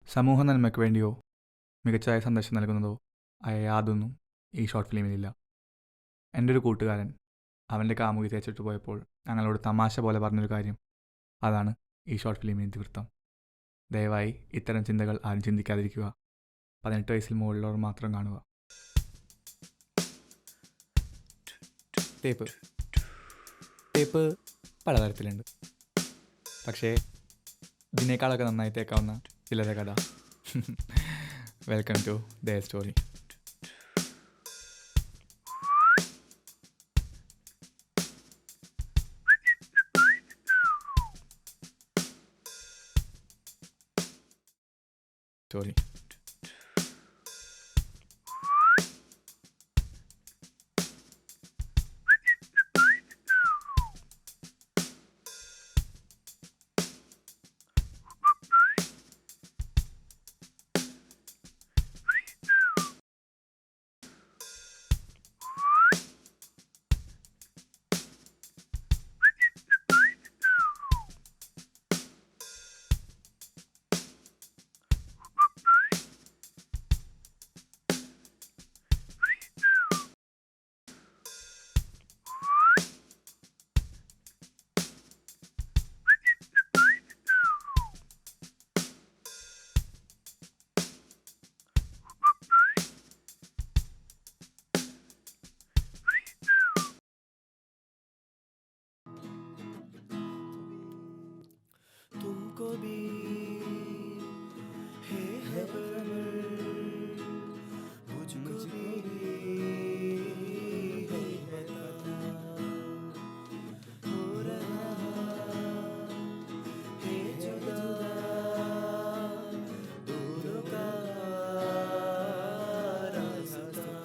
സമൂഹ നന്മയ്ക്ക് വേണ്ടിയോ മികച്ചതായ സന്ദേശം നൽകുന്നതോ ആയ യാതൊന്നും ഈ ഷോർട്ട് ഫിലിമിലില്ല. എൻ്റെ ഒരു കൂട്ടുകാരൻ അവൻ്റെ കാമുകി തേച്ചിട്ട് പോയപ്പോൾ ഞങ്ങളോട് തമാശ പോലെ പറഞ്ഞൊരു കാര്യം, അതാണ് ഈ ഷോർട്ട് ഫിലിമിൻ്റെ ഇതിവൃത്തം. ദയവായി ഇത്തരം ചിന്തകൾ ആരും ചിന്തിക്കാതിരിക്കുക. 18 വയസ്സിൽ മുകളിലുള്ളവർ മാത്രം കാണുക. തേപ്പ് തേപ്പ് പലതരത്തിലുണ്ട്. പക്ഷേ ഇതിനേക്കാളൊക്കെ നന്നായി തേക്കാവുന്ന ചിലരെ കഥ. Welcome to the story. Story तुमको भी है खबर, मुझको भी है पता, हो रहा है जुदा दोनों का रास्ता।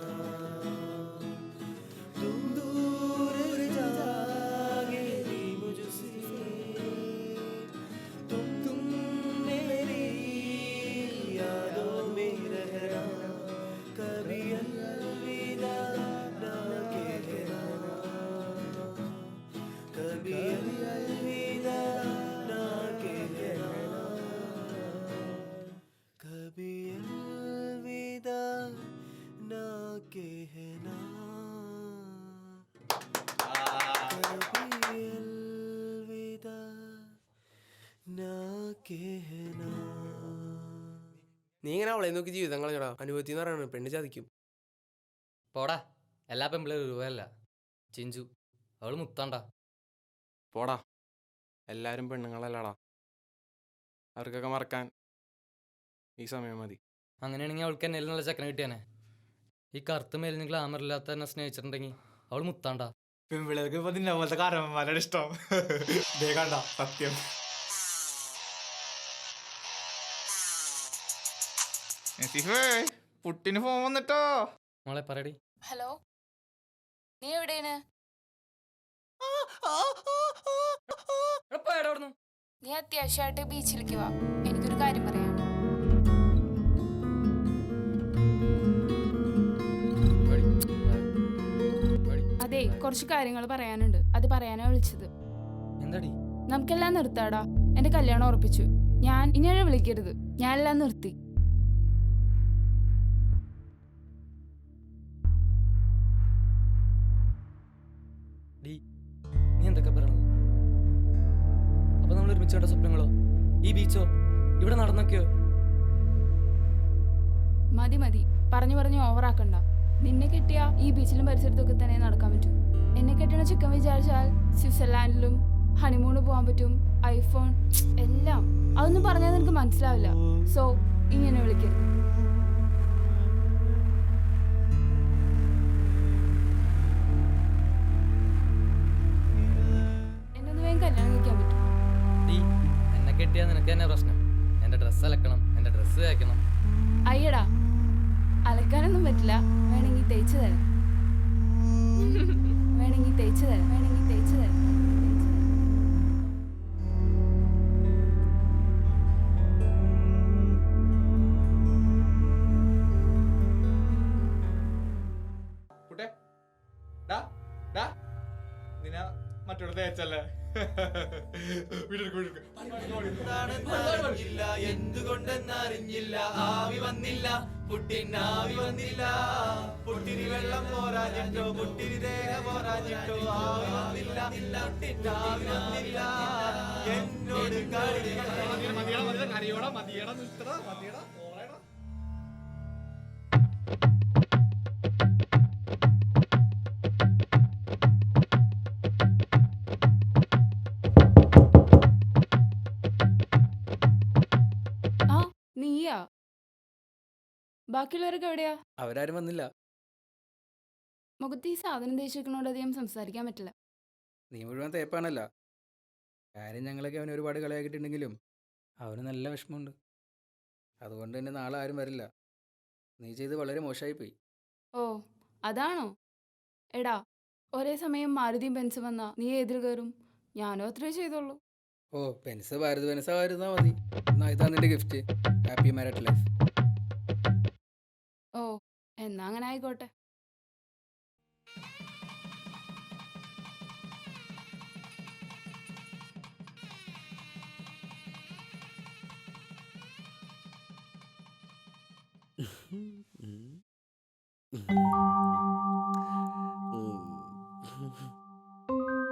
तुम दूर जाओगे मुझसे, तुम मेरी यादों में रहना, कभी अलविदा ना कहना, कभी अलविदा ना कहना, कभी अलविदा ना कहना, कभी अलविदा ना कहना. നീ ഇങ്ങനെ അവളെ നോക്കി ജീവിതം കളഞ്ഞടാ. അനുഭവത്തി എന്ന് പറയുന്നത് പെണ്ണ് ചതിക്കും. പോടാ, എല്ലാ പെമ്പിളേരും രൂപയല്ല. ചിഞ്ചു അവള് മുത്താണ്ട. പോടാ, എല്ലാവരും പെണ്ണുങ്ങളല്ലടാ. അവർക്കൊക്കെ മറക്കാൻ ഈ സമയം മതി. അങ്ങനെയാണെങ്കിൽ അവൾക്ക് എന്നെ നല്ല ചെക്കനെ കിട്ടിയാനെ. ഈ കറുത്ത മേലിന് ഗ്ലാമർ ഇല്ലാത്ത എന്നെ സ്നേഹിച്ചിട്ടുണ്ടെങ്കിൽ അവൾ മുത്താണ്ട. പെൺപിള്ളേർക്ക് ഇപ്പൊ നിന്നെ പോലത്തെ കാരണന്മാരുടെ ഇഷ്ടം. കണ്ട സത്യം. പുട്ടിന് ഫോൺ വന്നിട്ടോ. മോളെ പറയടി. ഹലോ, നീ എവിടെയാണ്? എവിടുന്നു? നീ അത്യാവശ്യമായിട്ട് ബീച്ചിലേക്ക് വാ, എനിക്കൊരു കാര്യം പറയാം. അതെ, കുറച്ച് കാര്യങ്ങൾ പറയാനുണ്ട്, അത് പറയാനാ വിളിച്ചത്. എന്താടി? നമുക്കെല്ലാം നിർത്താടാ. എന്റെ കല്യാണം ഉറപ്പിച്ചു. ഞാൻ ഇനി വിളിക്കരുത്, ഞാനെല്ലാം നിർത്തി. നീ എന്തൊക്കെ പറയണത്? അപ്പൊ നമ്മൾ ഒരുമിച്ച് കണ്ട സ്വപ്നങ്ങളോ, ഈ ബീച്ചോ, ഇവിടെ നടന്നൊക്കെയോ? മതി മതി, പറഞ്ഞു പറഞ്ഞു ഓവറാക്കണ്ട. നിന്നെ കിട്ടിയ ഈ ബീച്ചിലും പരിസരത്തൊക്കെ തന്നെ നടക്കാൻ പറ്റും. എന്നെ കെട്ടണ ചിക്കൻ വിചാരിച്ചാൽ സ്വിറ്റ്സർലാൻഡിലും ഹണിമൂണ് പോകാൻ പറ്റും, ഐഫോൺ എല്ലാം. അതൊന്നും പറഞ്ഞാൽ നിനക്ക് മനസ്സിലാവില്ല. സോ ഇങ്ങനെ വിളിക്കരുത്. എന്നൊന്ന് വേഗം കല്യാണം കഴിക്കാൻ പറ്റും. എന്നെ കെട്ടിയാ നിനക്ക് തന്നെ പ്രശ്നം. എന്റെ ഡ്രസ്സ് അലക്കണം, എന്റെ ഡ്രസ്സ് തേക്കണം. അയ്യടാ, അലക്കാനൊന്നും പറ്റില്ല. വേണമെങ്കിൽ തേച്ച് തരാം, വേണമെങ്കിൽ തേച്ച് തരാം, വേണമെങ്കിൽ തേച്ച് തരാം. മറ്റൊരു തേച്ചല്ലേ. എന്തുകൊണ്ടെന്നറിഞ്ഞില്ല ആവി വന്നില്ല പുട്ടിനാവി വന്നില്ല പുട്ടിന് വെള്ളം പോരാഞ്ഞിട്ടോ പുട്ടിന് തേങ്ങ പോരാഞ്ഞിട്ടോ ആവി വന്നില്ല പുട്ടിനാവി വന്നില്ല എന്നോട് കളി ആ നീയാ? ബാക്കിയുള്ളവരൊക്കെ എവിടെയാ? അവരാരും വന്നില്ല. മുഖത്ത് ഈ സാധനം തേച്ചിരിക്കണോണ്ട് അധികം സംസാരിക്കാൻ പറ്റില്ല. നീ മുഴുവൻ തേപ്പാണല്ല. കാര്യം ഞങ്ങളൊക്കെ അവനെ ഒരുപാട് കളിയാക്കിയിട്ടുണ്ടെങ്കിലും അവന് നല്ല വിഷമമുണ്ട്. അതുകൊണ്ട് തന്നെ നാളെ ആരും വരില്ല. നീ ചെയ്ത് വളരെ മോശമായിപ്പോയി. ഓ അതാണോ? എടാ, ഒരേ സമയം മാരുതിയും ബെൻസ് വന്നാ നീ ഏതിൽ കയറും? ഞാനോ അത്രേ ചെയ്തോളൂ. ഓ പെൻസ് ഭാരത് മതി. എന്നാ ഇതാ നിന്റെ ഗിഫ്റ്റ്. Happy married life. ഓ എന്നാ അങ്ങനെ ആയിക്കോട്ടെ.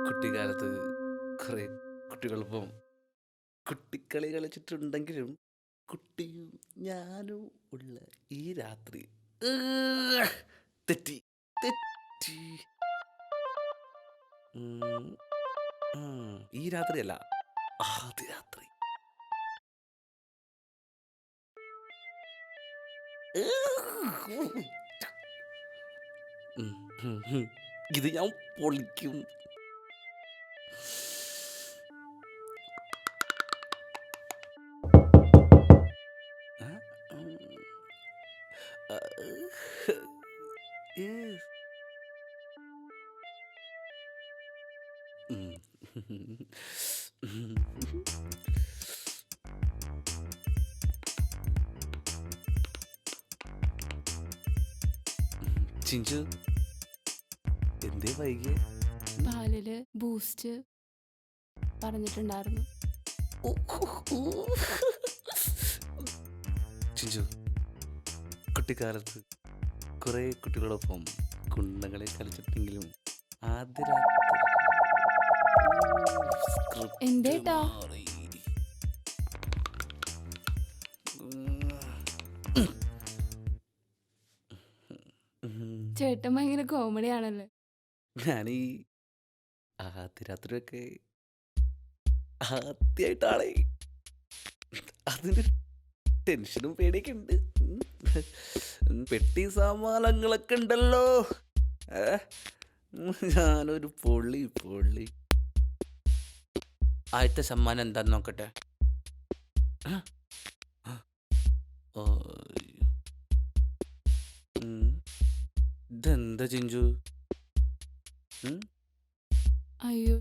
കുട്ടിക്കാലത്ത് കുറെ കുട്ടികൾപ്പം കുട്ടിക്കളി കളിച്ചിട്ടുണ്ടെങ്കിലും കുട്ടിയും ഞാനും ഉള്ള ഈ രാത്രി തെറ്റി തെറ്റി ഈ രാത്രിയല്ല ആദ്യ രാത്രി ഇത് ഞാൻ പൊളിക്കും. ചിഞ്ചു എന്തേ വൈകിയ? പാലില് ബൂസ്റ്റ് പറഞ്ഞിട്ടുണ്ടായിരുന്നു. ചിഞ്ചു കുട്ടിക്കാലത്ത് കുറെ കുട്ടികളോടൊപ്പം കുണ്ടങ്ങളെ കളിച്ചിട്ടെങ്കിലും ആദ്യ എന്തേട്ടാ? ചേട്ടൻ ഭയങ്കര കോമഡി ആണല്ലേ. ഞാനീ ആദ്യ രാത്രിയൊക്കെ ആദ്യമായിട്ടാണേ. അതിന്റെ ടെൻഷനും പേടിയൊക്കെ ഉണ്ട്. പെട്ടി സാമാനങ്ങളൊക്കെ ഉണ്ടല്ലോ. ഞാനൊരു പൊള്ളി പൊള്ളി. ആദ്യത്തെ സമ്മാനം എന്താന്ന് നോക്കട്ടെ. ഇതെന്താ ചിഞ്ചു? അയ്യോ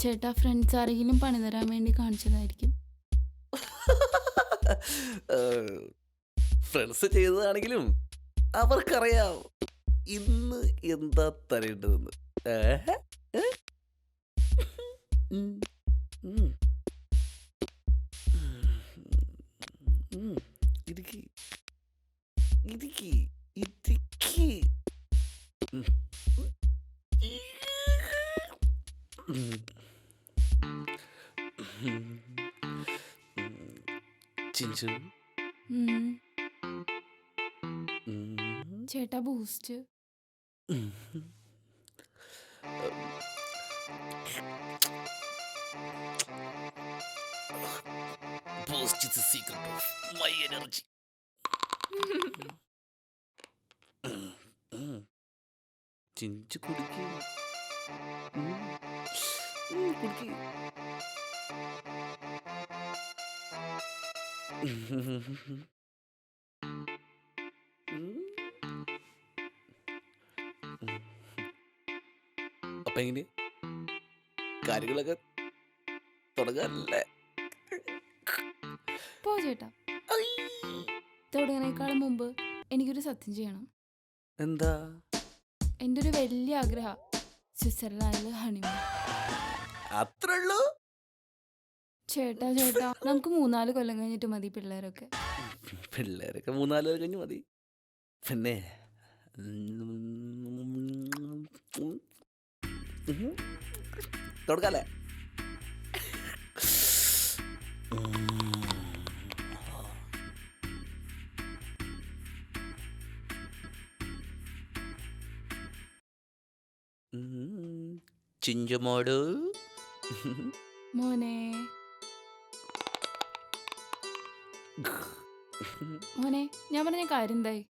ചേട്ടാ, ഫ്രണ്ട്സ് ആരെങ്കിലും പണി തരാൻ വേണ്ടി കാണിച്ചതായിരിക്കും. ഫ്രണ്ട്സ് ചെയ്തതാണെങ്കിലും അവർക്കറിയാം ഇന്ന് എന്താ തരേണ്ടതെന്ന്. ഇടുക്കി ഇടുക്കി ഇടുക്കി ചിഞ്ചു ചേട്ടാ boost. Boost is the secret of my energy. Chinchu കുടിക്ക് കുടിക്ക്. അപ്പൊ എങ്ങനെ കാര്യങ്ങളൊക്കെ തുടങ്ങാനല്ലേ? പോ ചേട്ടാ. തുടങ്ങിനേക്കാളും മുമ്പ് എനിക്കൊരു സത്യം ചെയ്യണം. എന്താ? എൻ്റെ ഒരു വലിയ ആഗ്രഹം സ്വിറ്റ്സർലാൻഡിൽ ഹണിമൂൺ. അത്രേ ഉള്ളൂ? ചേട്ടാ ചേട്ടാ നമുക്ക് 3-4 കൊല്ലം കഴിഞ്ഞിട്ട് മതി പിള്ളേരൊക്കെ. പിള്ളേരൊക്കെ 3-4 കഴിഞ്ഞ് മതി. പിന്നെ തുടക്കാല്ലേ? ചിഞ്ചുമോട് മോനെ മോനെ ഞാൻ പറഞ്ഞ കാര്യം എന്തായി?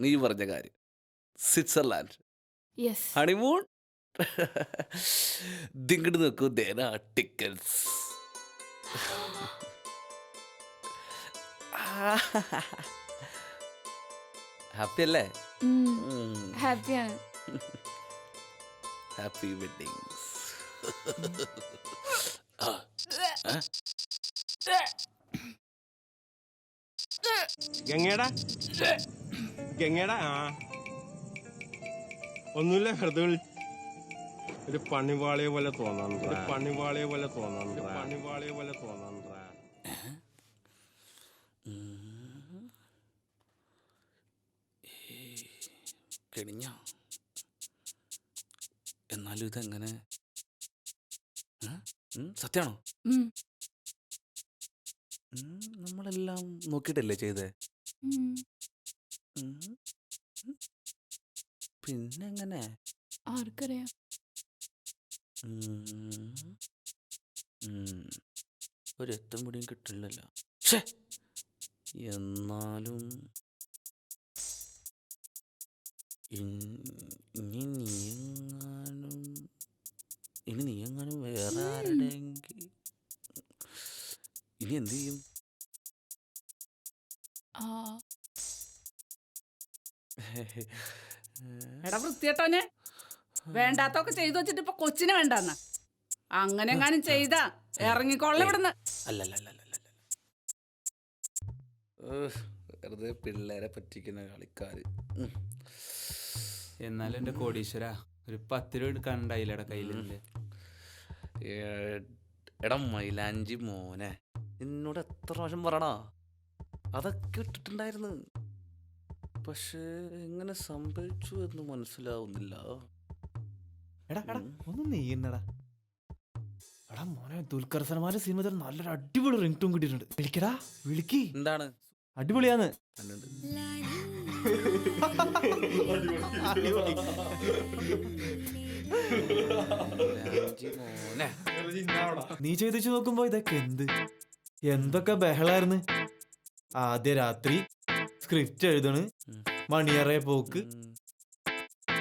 നീ പറഞ്ഞ കാര്യം സ്വിറ്റ്സർലാൻഡ് യെസ്. ഹണിമൂൺ ദിങ്ങട് നോക്കൂ ദേനാ ടിക്കറ്റ്സ്. ഹാപ്പി അല്ലേ? ഹാപ്പിയാണ്. Happy weddings. ഗംഗേടാ ഗംഗേടാ ആ ഒന്നുമില്ല, വെറുതെ ഒരു പണിവാളിയെ പോലെ തോന്നാൻ പണിവാളിയെ പോലെ തോന്നാൻ കെണിഞ്ഞ എന്നാലും ഇതെങ്ങനെ സത്യാണോ? നമ്മളെല്ലാം നോക്കിയിട്ടല്ലേ ചെയ്തേ? പിന്നെങ്ങനെ? ആർക്കറിയാം? ഒരു എത്തും പിടിയും കിട്ടില്ലല്ലോ. എന്നാലും ഇനി നീയെങ്ങാനും വേറെ ആരുടെയെങ്കിൽ ഇനി എന്ത് ചെയ്യും? എടാ വൃത്തിയേട്ടോനെ, വേണ്ടാത്തൊക്കെ ചെയ്തു വെച്ചിട്ട് ഇപ്പൊ കൊച്ചിനെ വേണ്ടെന്ന അങ്ങനെ എങ്ങാനും ചെയ്താ ഇറങ്ങിക്കൊള്ള ഇവിടുന്ന്. അല്ലല്ല വെറുതെ പിള്ളേരെ പറ്റിക്കുന്ന കളിക്കാര്. എന്നാലും എൻ്റെ കോടീശ്വര ഒരു 10 രൂപ എടുക്കാനുണ്ടായില്ലടാ കയ്യിലില്ലേ? എടാ മൈലാഞ്ചി മോനെ, എന്നോട് എത്ര പ്രാവശ്യം പറയണാ അതൊക്കെ ഇട്ടിട്ടുണ്ടായിരുന്നു. പക്ഷേ എങ്ങനെ സംഭവിച്ചു എന്ന് മനസ്സിലാവുന്നില്ല. എടാ ഒന്ന് നീന്നടാ. എടാ മോനെ, ദുൽഖർ സൽമാന്റെ സിനിമ നല്ലൊരു അടിപൊളി റിംഗ് ടൂൺ കിട്ടിയിട്ടുണ്ട്. വിളിക്കടാ, വിളിക്ക്. എന്താണ്? അടിപൊളിയാന്ന്. നീ ചെയ്തിച്ചു നോക്കുമ്പോ ഇതൊക്കെ എന്തൊക്കെ ബഹളായിരുന്നു. ആദ്യ രാത്രി സ്ക്രിപ്റ്റ് എഴുതണ്, മണിയറയെ പോക്ക്,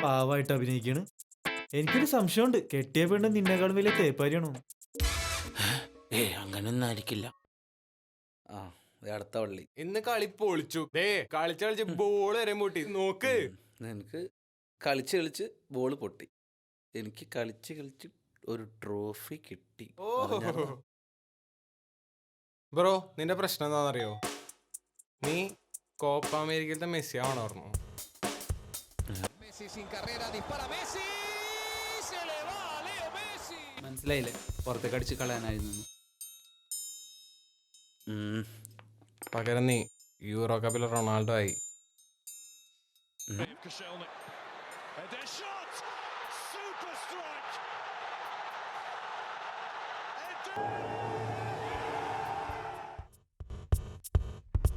പാവായിട്ട് അഭിനയിക്കണ്. എനിക്കൊരു സംശയമുണ്ട്, കെട്ടിയ പെണ്ണ് നിന്നെക്കാളും വലിയ തേപ്പാരിയാണോ? അങ്ങനൊന്നും ആയിരിക്കില്ല. ആ അടുത്ത വള്ളി. ഇന്ന് കളി പൊളിച്ചു. കളിച്ച് ബോൾ വരെ പൊട്ടി. നോക്ക്, എനിക്ക് കളിച്ച് ബോൾ പൊട്ടി. എനിക്ക് കളിച്ച് ഒരു ട്രോഫി കിട്ടി. ബ്രോ, നിന്റെ പ്രശ്നം എന്താണെന്നറിയോ? നീ കോപ്പ അമേരിക്കയിലത്തെ മെസ്സി ആവണോ? മനസ്സിലായില്ലേ? പുറത്തേക്ക് അടിച്ച് കളയാനായിരുന്നു. പകരം നീ യൂറോ കപ്പിൽ റൊണാൾഡോ ആയി.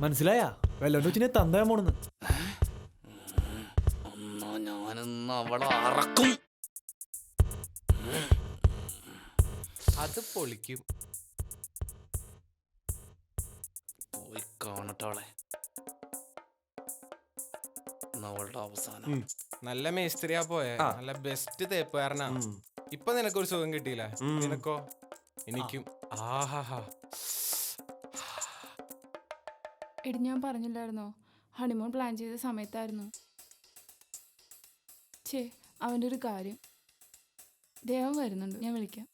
മനസ്സിലായ വെല്ലോണ്ട് വെച്ചിനെ തന്തയാ പോണെന്ന്. ഞാനെന്ന് അവളെ അറക്കും. അത് പൊളിക്കും. പോയി കാണട്ടവളെ. അവളുടെ അവസാനം. നല്ല മേസ്ത്രിയാ പോയെ, നല്ല ബെസ്റ്റ് തേപ്പുകാരനാ. ഇപ്പൊ നിനക്കൊരു സുഖം കിട്ടിയില്ല. നിനക്കോ? എനിക്കും. ആഹാ. എടി ഞാൻ പറഞ്ഞില്ലായിരുന്നോ, ഹണിമൂൺ പ്ലാൻ ചെയ്ത സമയത്തായിരുന്നു. അവൻ്റെ ഒരു കാര്യം. ദേവൻ വരുന്നുണ്ട്, ഞാൻ വിളിക്കാം.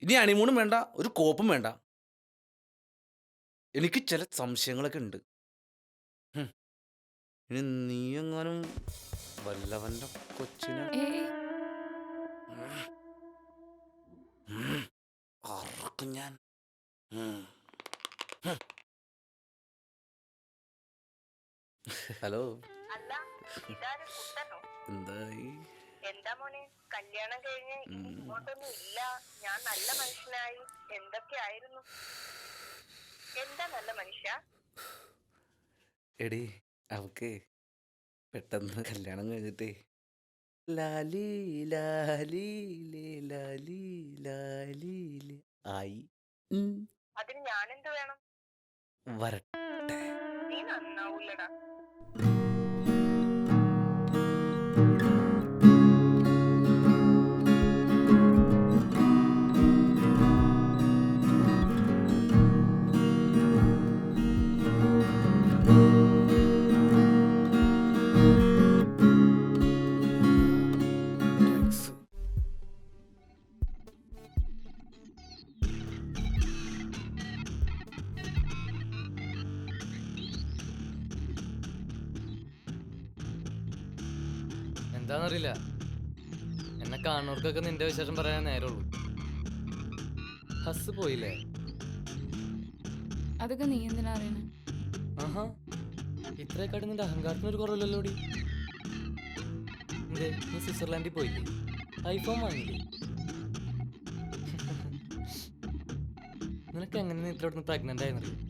ഇനി ഹണിമൂണും വേണ്ട, ഒരു കോപ്പും വേണ്ട. എനിക്ക് ചില സംശയങ്ങളൊക്കെ ഉണ്ട്. ഇനി നീ എങ്ങാനും വല്ലവന്റെ കൊച്ചിനെ ഏയ് അറക്കും ഞാൻ. ഹലോ, എന്തായി? എന്താ മോനെ കല്യാണം കഴിഞ്ഞ് ഇങ്ങോട്ടൊന്നും ഇല്ല, ഞാൻ നല്ല മനുഷ്യനായി എന്തൊക്കെയായിരുന്നു? എന്താ നല്ല മനുഷ്യ? എടി, അവക്ക് പെട്ടെന്ന് കല്യാണം കഴിഞ്ഞിട്ടേ ലാലി ലാലി ലേ ലാലി ലാലി ലേ ആയി. അതിന് ഞാനെന്ത് വേണം? വരട്ടെ. നീ നന്നാവൂലടാ. എന്താന്നറിയില്ല, എന്നെ കാണുന്നവർക്കൊക്കെ നിന്റെ വിശേഷം പറയാൻ നേരമുള്ളൂ. ഹസ് പോയില്ലേ? അതൊക്കെ നീ എന്തിനാ അറിയണേ? ആഹാ, ഇത്രയൊക്കെയായിട്ട് നിന്റെ അഹങ്കാരത്തിനൊരു കുറവില്ലല്ലോടി. എന്തേ, നീ സ്വിറ്റ്സർലാൻഡിൽ പോയില്ലേ? ഐഫോൺ വാങ്ങിയില്ലേ? നിനക്ക് എങ്ങനെ നീ ഇത്ര പ്രഗ്നന്റ് ആയെന്നറിയോ?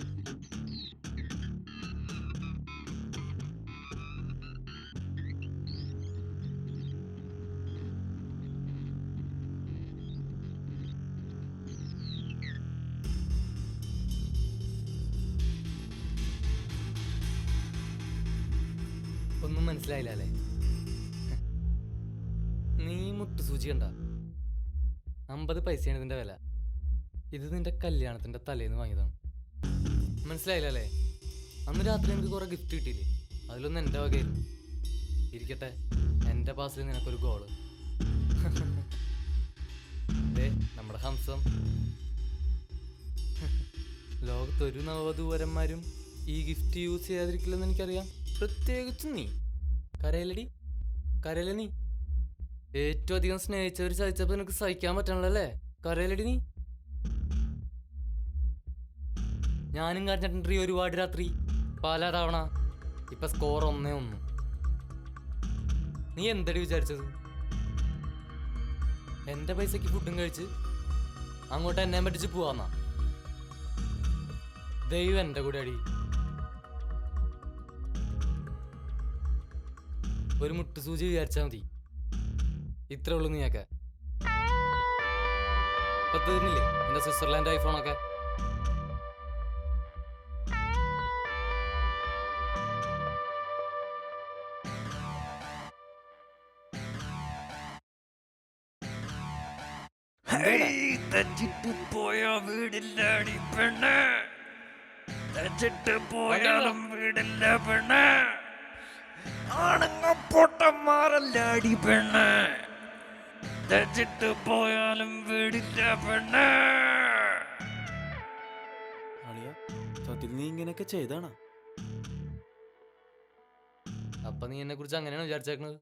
ഒന്നും മനസ്സിലായില്ല അല്ലേ? നീ മുട്ടുസൂചി കണ്ട 50 പൈസയാണ് ഇതിന്റെ വില. ഇത് നിന്റെ കല്യാണത്തിന്റെ തലേന്ന് വാങ്ങിയതാണ്. മനസ്സിലായില്ല അല്ലേ? അന്ന് രാത്രി എനിക്ക് കുറെ ഗിഫ്റ്റ് കിട്ടിയില്ലേ? അതിലൊന്നും എൻ്റെ വകയായിരുന്നു. ഇരിക്കട്ടെ, എൻ്റെ പാസിൽ നിനക്കൊരു ഗോള്. അതെ, നമ്മുടെ ഹംസം. ലോകത്തൊരു നവവധൂവരന്മാരും ഈ ഗിഫ്റ്റ് യൂസ് ചെയ്യാതിരിക്കില്ലെന്ന് എനിക്കറിയാം. പ്രത്യേകിച്ചും നീ. കരയിലടി, കരയില നീ. ഏറ്റവും അധികം സ്നേഹിച്ചവർ സഹിച്ചപ്പോൾ നിനക്ക് സഹിക്കാൻ പറ്റണല്ലേ? കരയിലടി നീ. ഞാനും കരഞ്ഞിട്ടുണ്ട് ഒരുപാട് രാത്രി, പല തവണ. ഇപ്പൊ സ്കോർ 1-1. നീ എന്തടി വിചാരിച്ചത്? എന്റെ പൈസക്ക് ഫുഡും കഴിച്ച് അങ്ങോട്ട് എന്നെ പറ്റിച്ച് പോവാന്നാ? ദൈവം എന്റെ കൂടെ അടി. ഒരു മുട്ടുസൂചി വിചാരിച്ചാ മതി, ഇത്രേ ഉള്ളൂ നീയൊക്കെ. ഇപ്പൊ തീർന്നില്ലേ എന്റെ സ്വിറ്റ്സർലാൻഡ് ഐഫോണൊക്കെ? പോയാ വീടില്ലാടി പെണ്ണ്, പോയാലും വീടില്ല പെണ്ണ്, ആണുങ്ങ പൊട്ടന്മാരല്ലാടി പെണ്ണ്, പോയാലും വീടില്ല പെണ്ണ്. അളിയ, സത്യത്തിൽ നീ ഇങ്ങനെയൊക്കെ ചെയ്താണോ? അപ്പൊ നീ എന്നെ കുറിച്ച് അങ്ങനെയാണ് വിചാരിച്ചേക്കണത്?